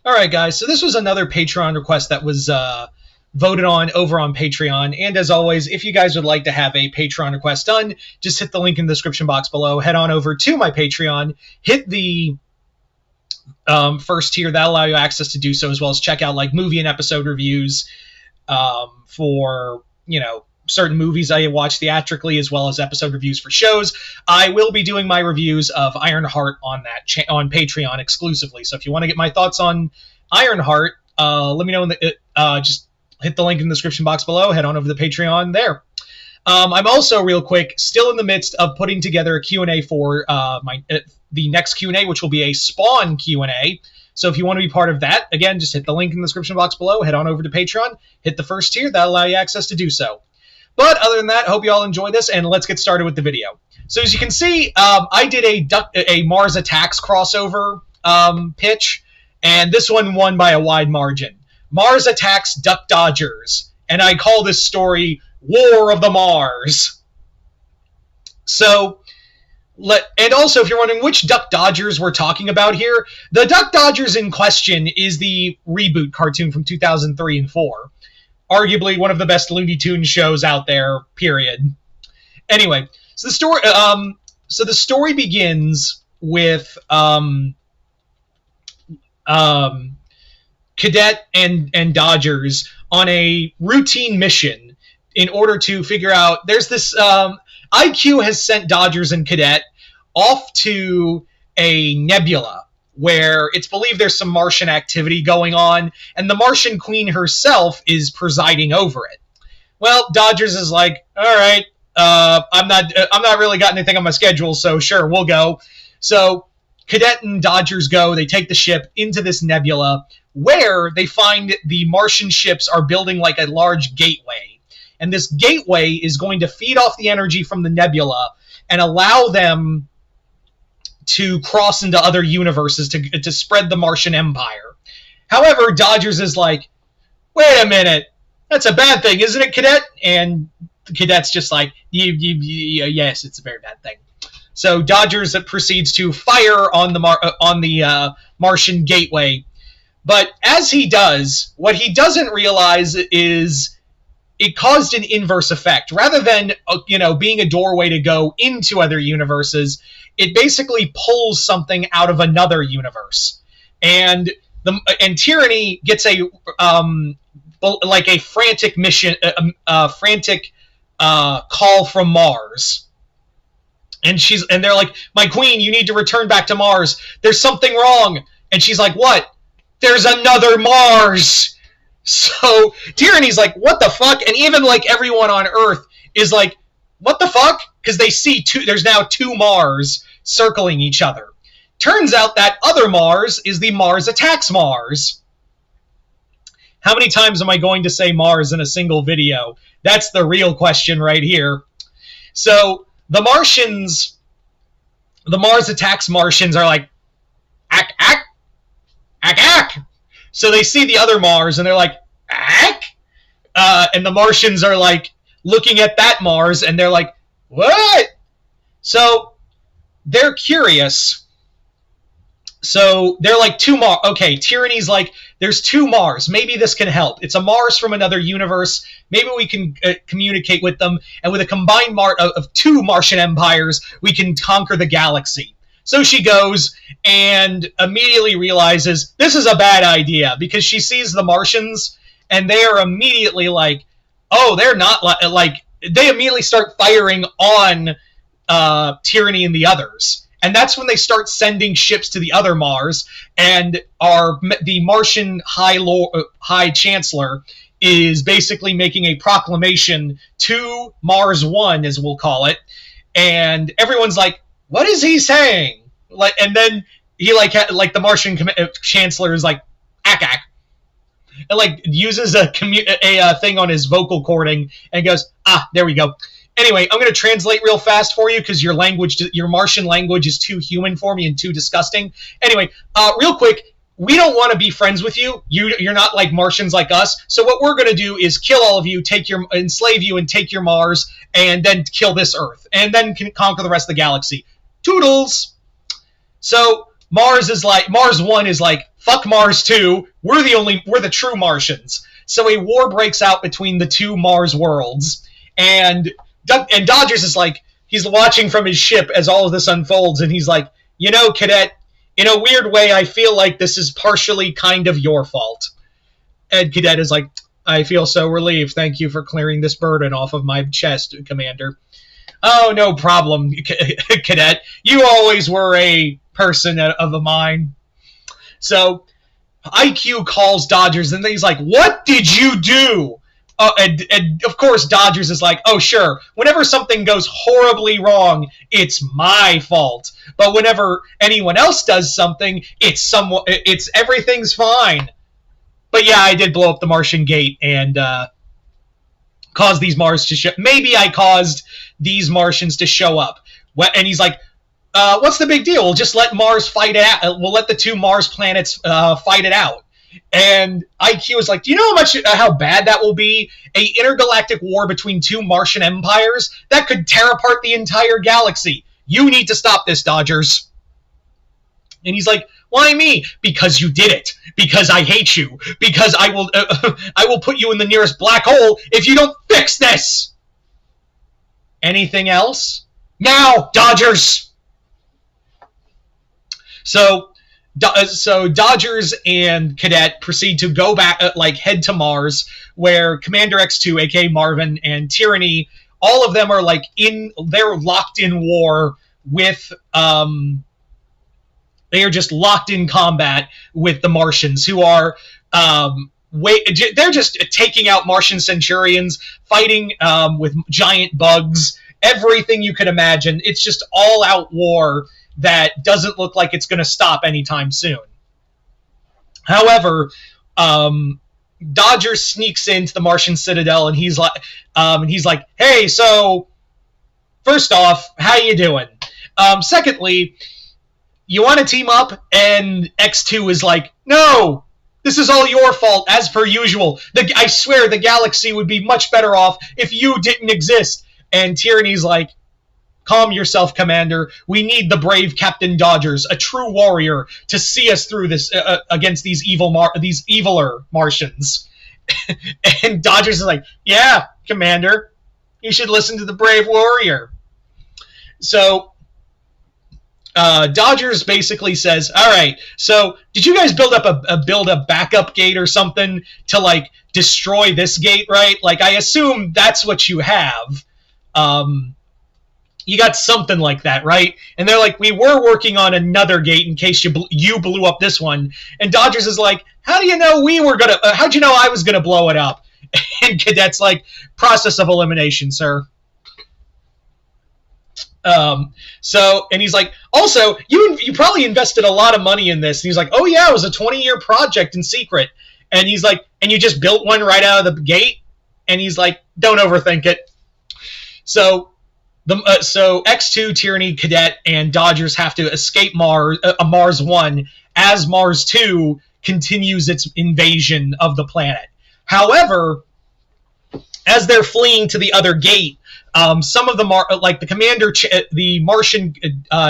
All right, guys. So this was another Patreon request that was voted on over on Patreon. And as always, if you guys would like to have a Patreon request done, just hit the link in the description box below. Head on over to my Patreon. Hit the first tier. That'll allow you access to do so, as well as check out like movie and episode reviews for, certain movies I watch theatrically, as well as episode reviews for shows. I will be doing my reviews of Ironheart on that on Patreon exclusively. So if you want to get my thoughts on Ironheart, let me know. Just hit the link in the description box below. Head on over to the Patreon there. I'm also, real quick, still in the midst of putting together a Q&A for the next Q&A, which will be a Spawn Q&A. So if you want to be part of that, again, just hit the link in the description box below. Head on over to Patreon. Hit the first tier. That'll allow you access to do so. But other than that, hope you all enjoy this, and let's get started with the video. So as you can see, I did a Mars Attacks crossover pitch, and this one won by a wide margin. Mars Attacks Duck Dodgers, and I call this story War of the Mars. So, and also, if you're wondering which Duck Dodgers we're talking about here, the Duck Dodgers in question is the reboot cartoon from 2003 and 4. Arguably one of the best Looney Tunes shows out there, period. Anyway, so the story begins with Cadet and Dodgers on a routine mission in order to figure out, there's this IQ has sent Dodgers and Cadet off to a nebula where it's believed there's some Martian activity going on, and the Martian Queen herself is presiding over it. Well, Dodgers is like, all right, I'm not really got anything on my schedule, so sure, we'll go. So Cadet and Dodgers go. They take the ship into this nebula, where they find the Martian ships are building like a large gateway, and this gateway is going to feed off the energy from the nebula and allow them to cross into other universes to spread the Martian Empire. However, Dodgers is like, wait a minute, that's a bad thing, isn't it, Cadet? And the Cadet's just like, yes, it's a very bad thing. So Dodgers proceeds to fire on the Martian gateway. But as he does, what he doesn't realize is it caused an inverse effect. Rather than being a doorway to go into other universes, it basically pulls something out of another universe, and Tyranny gets a frantic mission, frantic call from Mars, and they're like, "My queen, you need to return back to Mars. There's something wrong." And she's like, "What? There's another Mars." So Tyranny's like, "What the fuck?" And even like everyone on Earth is like, "What the fuck?" Because they see there's now two Mars circling each other. Turns out that other Mars is the Mars Attacks Mars. How many times am I going to say Mars in a single video? That's the real question right here. So the Mars Attacks Martians are like, ack, ack, ack, ack. So they see the other Mars and they're like, ack? And the Martians are like looking at that Mars and they're like, what? So they're curious. So they're like, two Mars. Okay, Tyranny's like, there's two Mars. Maybe this can help. It's a Mars from another universe. Maybe we can communicate with them. And with a combined of two Martian empires, we can conquer the galaxy. So she goes and immediately realizes this is a bad idea, because she sees the Martians and they are immediately like, oh, they're not like they immediately start firing on Tyranny and the others. And that's when they start sending ships to the other Mars, and the Martian High Chancellor is basically making a proclamation to Mars 1, as we'll call it, and everyone's like, what is he saying? Like, and then he the Martian Chancellor is like, ack, ack, and like uses a thing on his vocal cording and goes, there we go. Anyway, I'm going to translate real fast for you because your Martian language is too human for me and too disgusting. Anyway, real quick, we don't want to be friends with you. You're not like Martians like us. So what we're going to do is kill all of you, enslave you, and take your Mars, and then kill this Earth, and then conquer the rest of the galaxy. Toodles! So Mars 1 is like, fuck Mars too. We're the true Martians. So a war breaks out between the two Mars worlds, and Dodgers is like, he's watching from his ship as all of this unfolds, and he's like, Cadet, in a weird way, I feel like this is partially kind of your fault. And Cadet is like, I feel so relieved. Thank you for clearing this burden off of my chest, Commander. Oh, no problem, Cadet. You always were a person of a mind. So IQ calls Dodgers, and he's like, what did you do? And of course, Dodgers is like, oh, sure. Whenever something goes horribly wrong, it's my fault. But whenever anyone else does something, it's everything's fine. But yeah, I did blow up the Martian gate and caused these Mars to show. Maybe I caused these Martians to show up. And he's like, what's the big deal? We'll just let Mars fight it out. We'll let the two Mars planets fight it out. And IQ is like, do you know how bad that will be? A intergalactic war between two Martian empires? That could tear apart the entire galaxy. You need to stop this, Dodgers. And he's like, why me? Because you did it. Because I hate you. Because I will put you in the nearest black hole if you don't fix this. Anything else? Now, Dodgers! So Dodgers and Cadet proceed to go back, head to Mars, where Commander X2, aka Marvin, and Tyranny, all of them are they're locked in war with, they are just locked in combat with the Martians, who are, they're just taking out Martian Centurions, fighting with giant bugs, everything you could imagine. It's just all-out war that doesn't look like it's going to stop anytime soon. However, Dodger sneaks into the Martian Citadel, and he's like, hey, so first off, how you doing? Secondly, you want to team up? And X2 is like, no, this is all your fault, as per usual. I swear the galaxy would be much better off if you didn't exist. And Tyranny's like, calm yourself, Commander. We need the brave Captain Dodgers, a true warrior, to see us through this against these eviler Martians. And Dodgers is like, yeah, Commander, you should listen to the brave warrior. So Dodgers basically says, all right, so did you guys build a backup gate or something to destroy this gate, right? I assume that's what you have. You got something like that, right? And they're like, we were working on another gate in case you blew up this one. And Dodgers is like, how do you know how'd you know I was gonna blow it up? And Cadet's like, process of elimination, sir. And he's like, also, you probably invested a lot of money in this. And he's like, oh yeah, it was a 20-year project in secret. And he's like, and you just built one right out of the gate? And he's like, don't overthink it. So X2, Tyranny, Cadet, and Dodgers have to escape Mars 1 as Mars 2 continues its invasion of the planet. However, as they're fleeing to the other gate, some of the commander, the Martian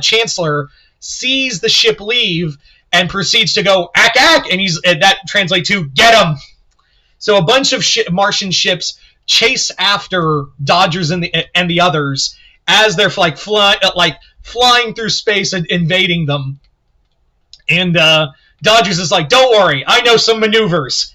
Chancellor, sees the ship leave and proceeds to go ack ack, and that translates to get him. So a bunch of Martian ships chase after Dodgers and the others as they're flying through space and invading them. And Dodgers is like, don't worry, I know some maneuvers.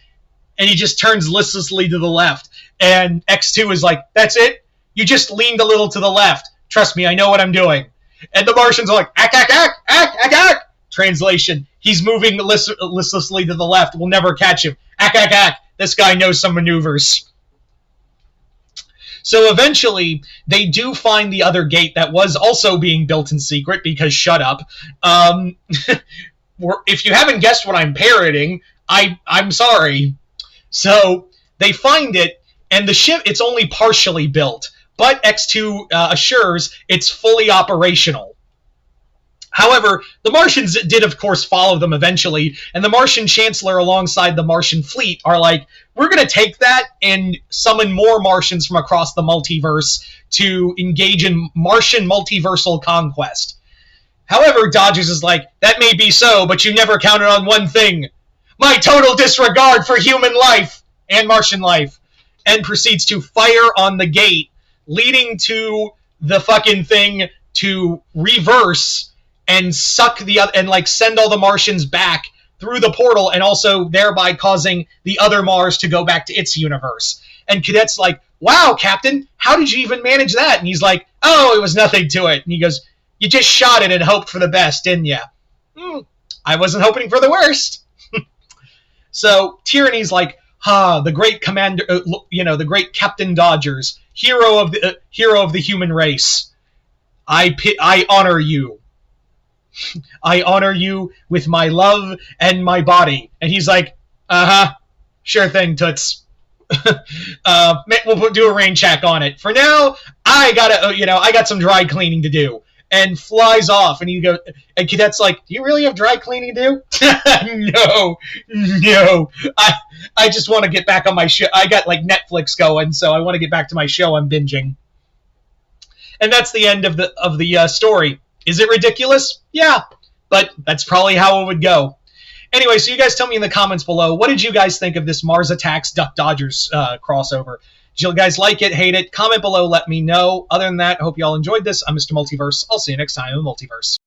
And he just turns listlessly to the left. And X2 is like, that's it? You just leaned a little to the left. Trust me, I know what I'm doing. And the Martians are like, ack, ack, ack, ack, ack, ack. Translation, he's moving listlessly to the left. We'll never catch him. Ack, ack, ack. This guy knows some maneuvers. So eventually, they do find the other gate that was also being built in secret, because shut up. If you haven't guessed what I'm parroting, I'm sorry. So they find it, and the ship, it's only partially built, but X2 assures it's fully operational. However, the Martians did, of course, follow them eventually, and the Martian Chancellor alongside the Martian fleet are like, we're going to take that and summon more Martians from across the multiverse to engage in Martian multiversal conquest. However, Dodgers is like, that may be so, but you never counted on one thing. My total disregard for human life and Martian life. And proceeds to fire on the gate, leading to the fucking thing to reverse and suck the other, and like send all the Martians back through the portal, and also thereby causing the other Mars to go back to its universe. And Cadet's like, wow, Captain, how did you even manage that? And he's like, oh, it was nothing to it. And he goes, you just shot it and hoped for the best, didn't you? I wasn't hoping for the worst. So Tyranny's like, the great commander, the great Captain Dodgers, hero of the human race. I honor you. I honor you with my love and my body. And he's like, sure thing, Toots. We'll do a rain check on it. For now, I got some dry cleaning to do. And flies off, and Cadet's like, do you really have dry cleaning to do? No. I just want to get back on my show. I got like Netflix going, so I want to get back to my show I'm binging. And that's the end of the story. Is it ridiculous? Yeah, but that's probably how it would go. Anyway, so you guys tell me in the comments below, what did you guys think of this Mars Attacks Duck Dodgers crossover? Did you guys like it, hate it? Comment below, let me know. Other than that, I hope you all enjoyed this. I'm Mr. Multiverse. I'll see you next time in the Multiverse.